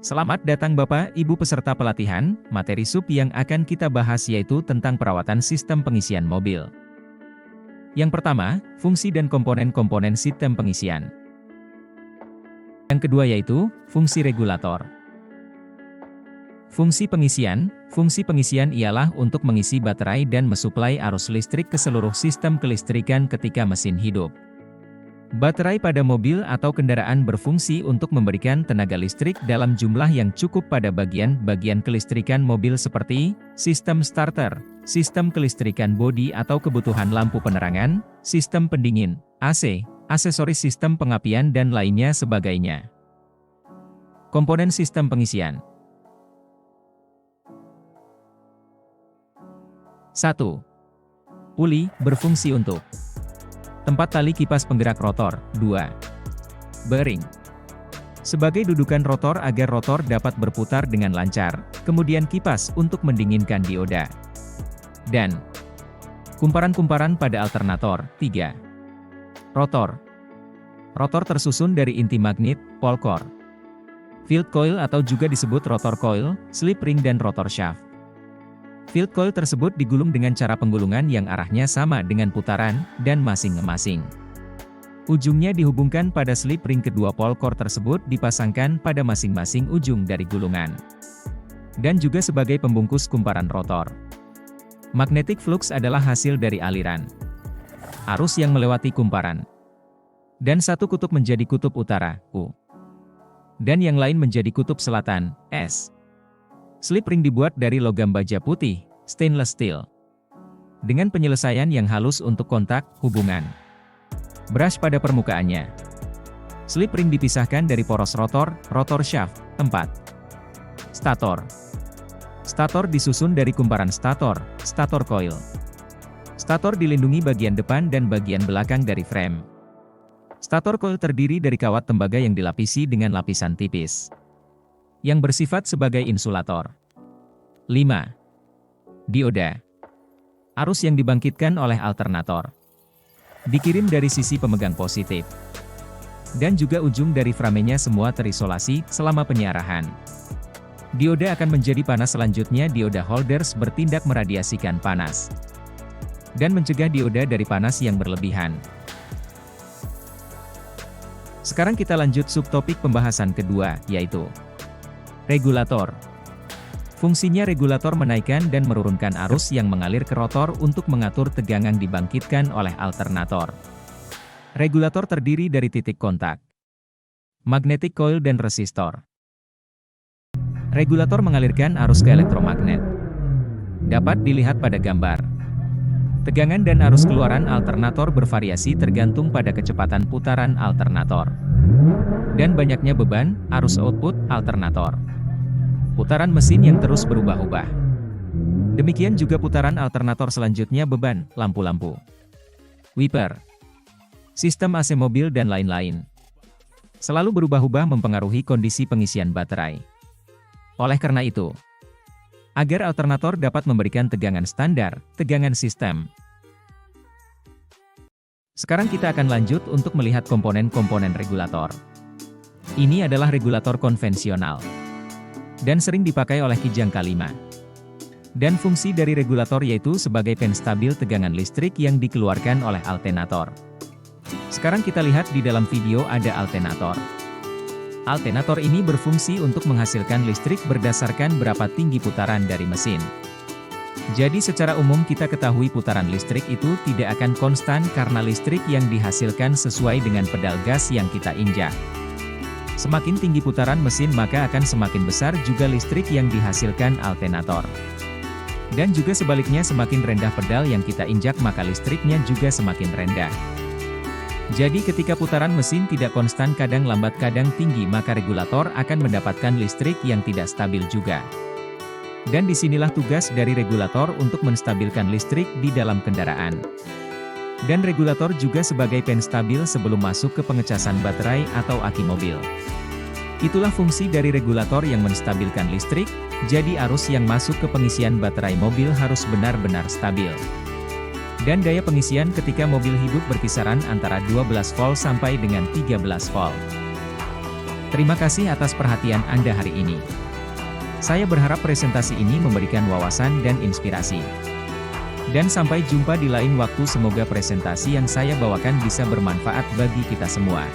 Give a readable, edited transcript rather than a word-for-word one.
Selamat datang Bapak, Ibu peserta pelatihan. Materi sub yang akan kita bahas yaitu tentang perawatan sistem pengisian mobil. Yang pertama, fungsi dan komponen-komponen sistem pengisian. Yang kedua yaitu, fungsi regulator. Fungsi pengisian ialah untuk mengisi baterai dan mensuplai arus listrik ke seluruh sistem kelistrikan ketika mesin hidup. Baterai pada mobil atau kendaraan berfungsi untuk memberikan tenaga listrik dalam jumlah yang cukup pada bagian-bagian kelistrikan mobil seperti sistem starter, sistem kelistrikan bodi atau kebutuhan lampu penerangan, sistem pendingin, AC, aksesoris sistem pengapian dan lainnya sebagainya. Komponen sistem pengisian. 1. Puli, berfungsi untuk tempat tali kipas penggerak rotor. 2. Bearing. Sebagai dudukan rotor agar rotor dapat berputar dengan lancar, kemudian kipas untuk mendinginkan dioda. Dan kumparan-kumparan pada alternator. 3. Rotor. Rotor tersusun dari inti magnet, pole core, field coil atau juga disebut rotor coil, slip ring dan rotor shaft. Field coil tersebut digulung dengan cara penggulungan yang arahnya sama dengan putaran, dan masing-masing ujungnya dihubungkan pada slip ring. Kedua pole core tersebut dipasangkan pada masing-masing ujung dari gulungan. Dan juga sebagai pembungkus kumparan rotor. Magnetic flux adalah hasil dari aliran arus yang melewati kumparan. Dan satu kutub menjadi kutub utara, U. Dan yang lain menjadi kutub selatan, S. Slip ring dibuat dari logam baja putih, stainless steel, dengan penyelesaian yang halus untuk kontak, hubungan. Brush pada permukaannya. Slip ring dipisahkan dari poros rotor, rotor shaft. 4. Stator. Stator disusun dari kumparan stator, stator coil. Stator dilindungi bagian depan dan bagian belakang dari frame. Stator coil terdiri dari kawat tembaga yang dilapisi dengan lapisan tipis yang bersifat sebagai insulator. 5. Dioda. Arus yang dibangkitkan oleh alternator dikirim dari sisi pemegang positif. Dan juga ujung dari framenya semua terisolasi selama penyarahan. Dioda akan menjadi panas selanjutnya. Dioda holders bertindak meradiasikan panas dan mencegah dioda dari panas yang berlebihan. Sekarang kita lanjut subtopik pembahasan kedua, yaitu regulator. Fungsinya regulator menaikkan dan menurunkan arus yang mengalir ke rotor untuk mengatur tegangan dibangkitkan oleh alternator. Regulator terdiri dari titik kontak, magnetic coil dan resistor. Regulator mengalirkan arus ke elektromagnet. Dapat dilihat pada gambar. Tegangan dan arus keluaran alternator bervariasi tergantung pada kecepatan putaran alternator dan banyaknya beban, arus output, alternator. Putaran mesin yang terus berubah-ubah. Demikian juga putaran alternator selanjutnya beban, lampu-lampu, wiper, sistem AC mobil dan lain-lain. Selalu berubah-ubah mempengaruhi kondisi pengisian baterai. Oleh karena itu, agar alternator dapat memberikan tegangan standar, tegangan sistem. Sekarang kita akan lanjut untuk melihat komponen-komponen regulator. Ini adalah regulator konvensional dan sering dipakai oleh Kijang K5. Dan fungsi dari regulator yaitu sebagai penstabil tegangan listrik yang dikeluarkan oleh alternator. Sekarang kita lihat di dalam video ada alternator. Alternator ini berfungsi untuk menghasilkan listrik berdasarkan berapa tinggi putaran dari mesin. Jadi secara umum kita ketahui putaran listrik itu tidak akan konstan karena listrik yang dihasilkan sesuai dengan pedal gas yang kita injak. Semakin tinggi putaran mesin maka akan semakin besar juga listrik yang dihasilkan alternator. Dan juga sebaliknya semakin rendah pedal yang kita injak maka listriknya juga semakin rendah. Jadi ketika putaran mesin tidak konstan kadang lambat kadang tinggi maka regulator akan mendapatkan listrik yang tidak stabil juga. Dan disinilah tugas dari regulator untuk menstabilkan listrik di dalam kendaraan. Dan regulator juga sebagai penstabil sebelum masuk ke pengecasan baterai atau aki mobil. Itulah fungsi dari regulator yang menstabilkan listrik, jadi arus yang masuk ke pengisian baterai mobil harus benar-benar stabil. Dan daya pengisian ketika mobil hidup berkisaran antara 12 volt sampai dengan 13 volt. Terima kasih atas perhatian Anda hari ini. Saya berharap presentasi ini memberikan wawasan dan inspirasi. Dan sampai jumpa di lain waktu, semoga presentasi yang saya bawakan bisa bermanfaat bagi kita semua.